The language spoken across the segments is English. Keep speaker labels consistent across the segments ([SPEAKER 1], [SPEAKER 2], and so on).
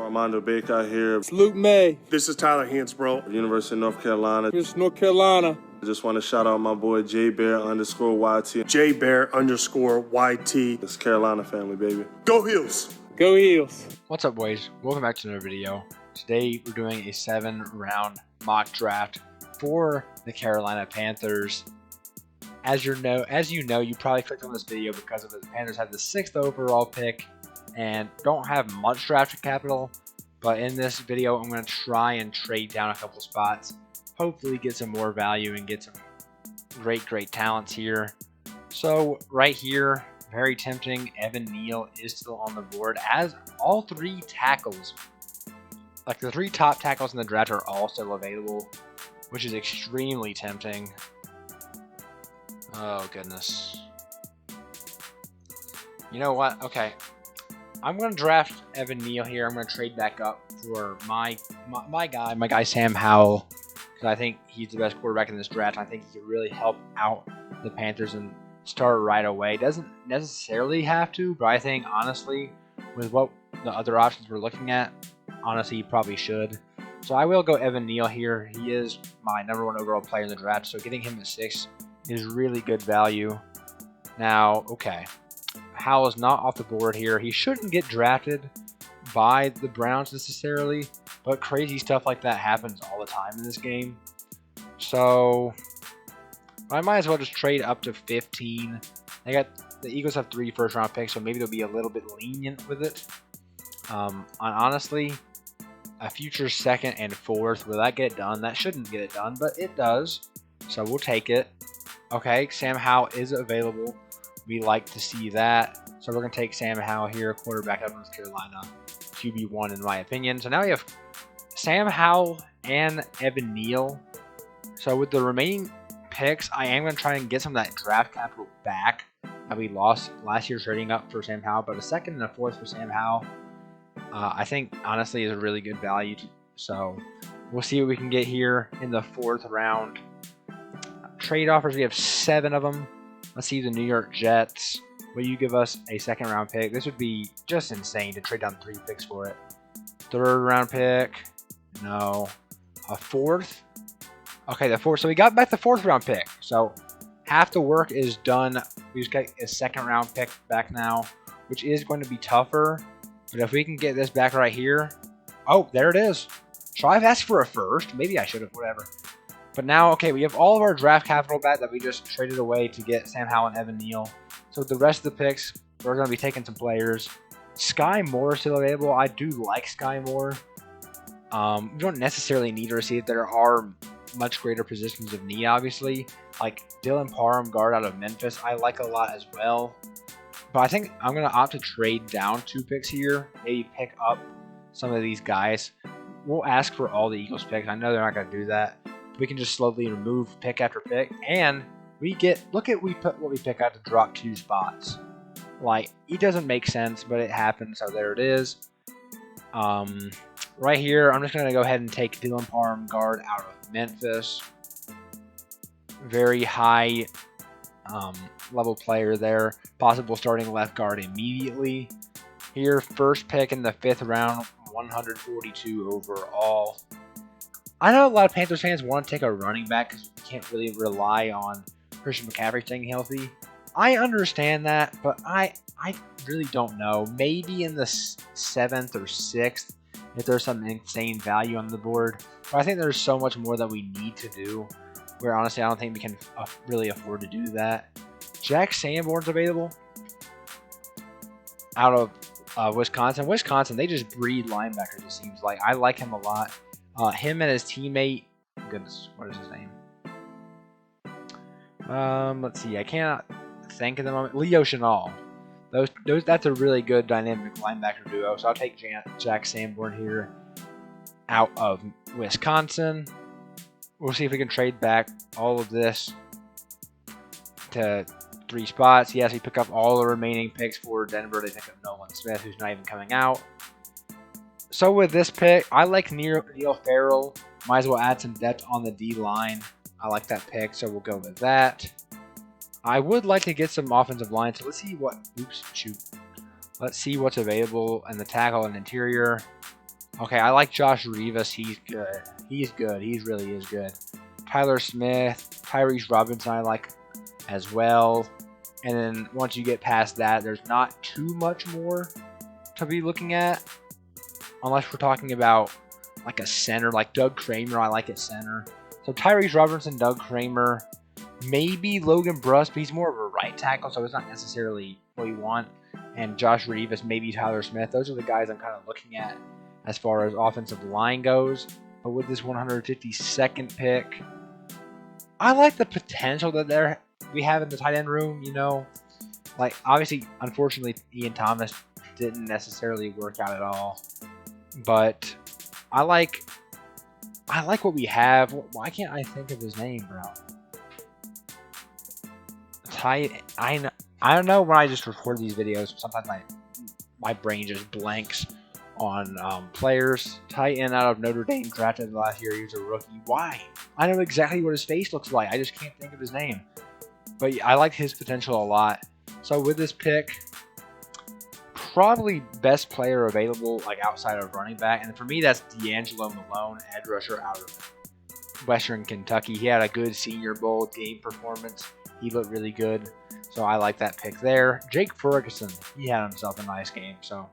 [SPEAKER 1] Armando Baker here.
[SPEAKER 2] It's Luke May.
[SPEAKER 3] This is Tyler Hansbrough.
[SPEAKER 1] University of North Carolina.
[SPEAKER 2] Here's North Carolina.
[SPEAKER 1] I just want to shout out my boy JBear_YT.
[SPEAKER 3] JBear_YT.
[SPEAKER 1] It's Carolina family, baby.
[SPEAKER 3] Go Heels.
[SPEAKER 2] Go Heels.
[SPEAKER 4] What's up, boys? Welcome back to another video. Today we're doing a 7-round mock draft for the Carolina Panthers. As you know, you probably clicked on this video because of the Panthers have the 6th overall pick and don't have much draft capital. But in this video, I'm going to try and trade down a couple spots. Hopefully get some more value and get some great talents here. So right here, very tempting. Evan Neal is still on the board, as all 3 tackles, like the 3 top tackles in the draft, are all still available, which is extremely tempting. Oh goodness. You know what? Okay, I'm going to draft Evan Neal here. I'm going to trade back up for my guy Sam Howell, because I think he's the best quarterback in this draft. I think he could really help out the Panthers and start right away. Doesn't necessarily have to, but I think honestly, with what the other options we're looking at, honestly, he probably should. So I will go Evan Neal here. He is my #1 overall player in the draft, so getting him at 6 is really good value. Now, okay, Howell is not off the board here. He shouldn't get drafted by the Browns necessarily, but crazy stuff like that happens all the time in this game. So I might as well just trade up to 15. The Eagles have 3 first-round picks, so maybe they'll be a little bit lenient with it. Honestly, a future 2nd and 4th, will that get it done? That shouldn't get it done, but it does, so we'll take it. Okay, Sam Howell is available. We like to see that. So we're going to take Sam Howell here, quarterback of North Carolina, QB1 in my opinion. So now we have Sam Howell and Evan Neal. So with the remaining picks, I am going to try and get some of that draft capital back that we lost last year trading up for Sam Howell. But a 2nd and a 4th for Sam Howell, I think honestly is a really good value. So we'll see what we can get here in the 4th round. Trade offers, we have 7 of them. Let's see the New York Jets. Will you give us a 2nd round pick? This would be just insane to trade down 3 picks for it. 3rd round pick. No. A 4th. Okay, the 4th. So we got back the 4th round pick. So half the work is done. We just got a 2nd round pick back now, which is going to be tougher. But if we can get this back right here. Oh, there it is. Should I have asked for a 1st? Maybe I should have, whatever. But now, okay, we have all of our draft capital back that we just traded away to get Sam Howell and Evan Neal. So the rest of the picks, we're going to be taking some players. Sky Moore is still available. I do like Sky Moore. We don't necessarily need to receive. There are much greater positions of need, obviously. Like Dylan Parham, guard out of Memphis, I like a lot as well. But I think I'm going to opt to trade down 2 picks here. Maybe pick up some of these guys. We'll ask for all the Eagles picks. I know they're not going to do that. We can just slowly remove pick after pick, and we get, look at what we pick out to drop 2 spots. Like, it doesn't make sense, but it happens, so there it is. Right here, I'm just going to go ahead and take Dylan Parham, guard out of Memphis. Very high level player there. Possible starting left guard immediately. Here, first pick in the 5th round, 142 overall. I know a lot of Panthers fans want to take a running back because you can't really rely on Christian McCaffrey staying healthy. I understand that, but I really don't know. Maybe in the 7th or 6th, if there's some insane value on the board. But I think there's so much more that we need to do, where honestly I don't think we can really afford to do that. Jack Sanborn's available out of Wisconsin. Wisconsin, they just breed linebackers, it seems like. I like him a lot. Him and his teammate, goodness, what is his name? Let's see, I cannot think at the moment. Leo Chenal. That's a really good dynamic linebacker duo. So I'll take Jack Sanborn here out of Wisconsin. We'll see if we can trade back all of this to 3 spots. Yes, we pick up all the remaining picks for Denver. They pick up Nolan Smith, who's not even coming out. So with this pick, I like Neil Farrell. Might as well add some depth on the D-line. I like that pick, so we'll go with that. I would like to get some offensive line, so let's see what... Let's see what's available in the tackle and interior. Okay, I like Josh Rivas. He's good. He's good. He really is good. Tyler Smith, Tyrese Robinson I like as well. And then once you get past that, there's not too much more to be looking at. Unless we're talking about like a center, like Doug Kramer, I like at center. So Tyrese Robinson, Doug Kramer, maybe Logan Bruss, but he's more of a right tackle, so it's not necessarily what you want. And Josh Rivas, maybe Tyler Smith. Those are the guys I'm kind of looking at as far as offensive line goes. But with this 152nd pick, I like the potential that we have in the tight end room. You know, like obviously, unfortunately, Ian Thomas didn't necessarily work out at all. But I like what we have. Why can't I think of his name, bro? I don't know when I just record these videos. Sometimes my brain just blanks on players. Tight end out of Notre Dame, drafted last year. He was a rookie. Why? I know exactly what his face looks like. I just can't think of his name. But I like his potential a lot. So with this pick, probably best player available, like outside of running back, and for me that's D'Angelo Malone, edge rusher out of Western Kentucky. He had a good Senior Bowl game performance. He looked really good, so I like that pick there. Jake Ferguson, he had himself a nice game, so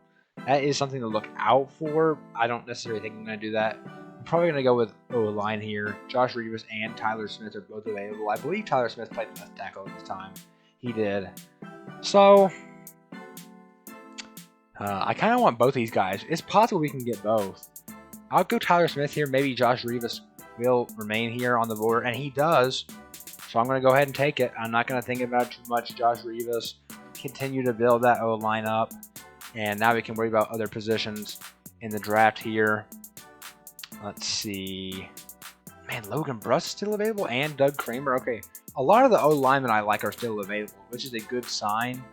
[SPEAKER 4] that is something to look out for. I don't necessarily think I'm going to do that. I'm probably going to go with O-line here. Josh Rivas and Tyler Smith are both available. I believe Tyler Smith played left tackle at this time. He did. So I kind of want both these guys. It's possible we can get both. I'll go Tyler Smith here. Maybe Josh Rivas will remain here on the board, and he does. So I'm going to go ahead and take it. I'm not going to think about it too much. Josh Rivas, continue to build that O-line up. And now we can worry about other positions in the draft here. Let's see. Man, Logan Bruss is still available, and Doug Kramer. Okay, a lot of the O-linemen I like are still available, which is a good sign.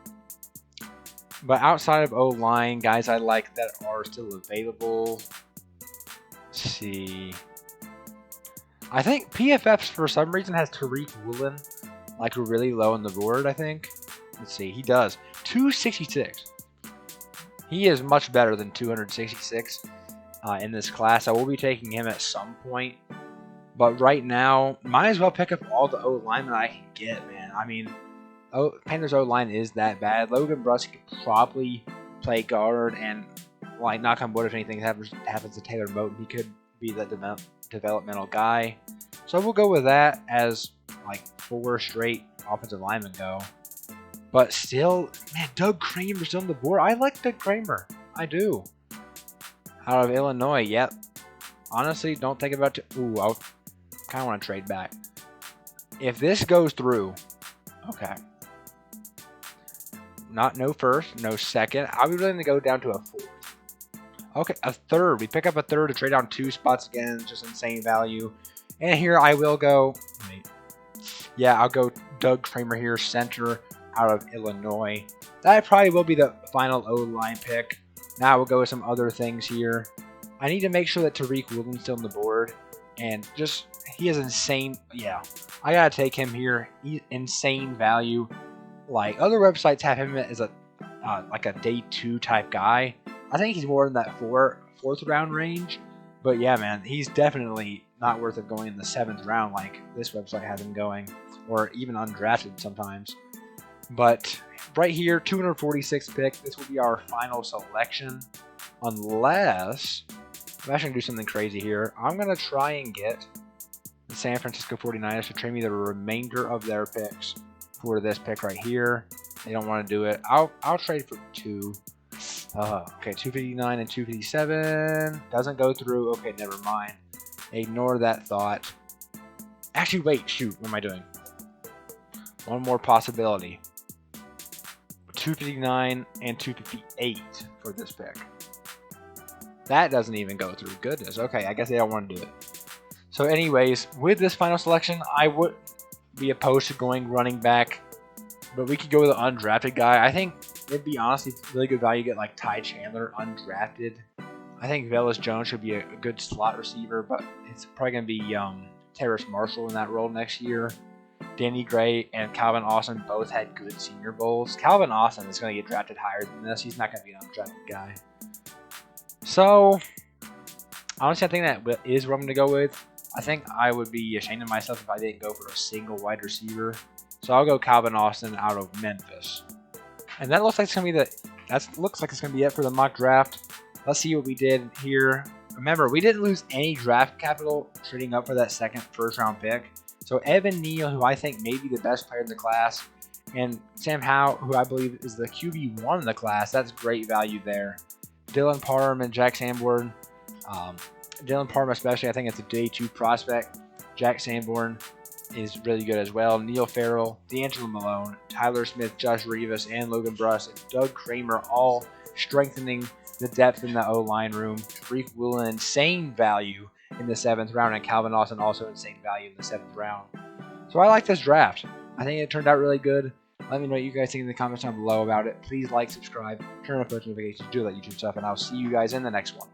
[SPEAKER 4] But outside of O-line, guys I like that are still available. Let's see. I think PFF for some reason has Tariq Woolen like really low on the board, I think. Let's see. He does. 266. He is much better than 266 in this class. I will be taking him at some point. But right now, might as well pick up all the O-linemen I can get, man. I mean, Panthers O-line is that bad. Logan Bruss could probably play guard, and like knock on wood, if anything happens to Taylor Moton, he could be the developmental guy. So we'll go with that as like 4 straight offensive linemen go. But still, man, Doug Kramer's still on the board. I like Doug Kramer. I do. Out of Illinois, yep. Honestly, don't think about it. Ooh, I kind of want to trade back. If this goes through, okay. No first, no second. I'll be willing to go down to a 4th. Okay, a 3rd. We pick up a 3rd to trade down 2 spots again. Just insane value. And here I will go. Wait. Yeah, I'll go Doug Kramer here, center out of Illinois. That probably will be the final O-line pick. Now we'll go with some other things here. I need to make sure that Tariq Woolen's still on the board. And just, he is insane. Yeah, I got to take him here. Insane value. Like, other websites have him as a like a day 2 type guy. I think he's more in that 4th round range. But yeah, man, he's definitely not worth it going in the 7th round like this website has him going. Or even undrafted sometimes. But right here, 246th pick. This will be our final selection. Unless I'm actually going to do something crazy here. I'm going to try and get the San Francisco 49ers to trade me the remainder of their picks for this pick right here. They don't want to do it. I'll trade for 2. Okay, 259 and 257. Doesn't go through. Okay, never mind. Ignore that thought. Actually, wait. Shoot. What am I doing? One more possibility. 259 and 258 for this pick. That doesn't even go through. Goodness. Okay, I guess they don't want to do it. So anyways, with this final selection, I would be opposed to going running back, but we could go with an undrafted guy. I think it'd be honestly really good value to get like Ty Chandler undrafted. I think Velus Jones should be a good slot receiver, but it's probably going to be Terrace Marshall in that role next year. Danny Gray and Calvin Austin both had good Senior Bowls. Calvin Austin is going to get drafted higher than this. He's not going to be an undrafted guy. So, Honestly, I think that is what I'm going to go with. I think I would be ashamed of myself if I didn't go for a single wide receiver. So I'll go Calvin Austin out of Memphis. And that looks like it's going to be it for the mock draft. Let's see what we did here. Remember, we didn't lose any draft capital trading up for that second first-round pick. So Evan Neal, who I think may be the best player in the class, and Sam Howell, who I believe is the QB1 in the class, that's great value there. Dylan Parham and Jack Sanborn. Dylan Parham especially, I think it's a day 2 prospect. Jack Sanborn is really good as well. Neil Farrell, D'Angelo Malone, Tyler Smith, Josh Rivas, and Logan Bruss, and Doug Kramer all strengthening the depth in the O-line room. Tariq Woolen, insane value in the 7th round, and Calvin Austin also insane value in the 7th round. So I like this draft. I think it turned out really good. Let me know what you guys think in the comments down below about it. Please like, subscribe, turn on post notifications, do that YouTube stuff, and I'll see you guys in the next one.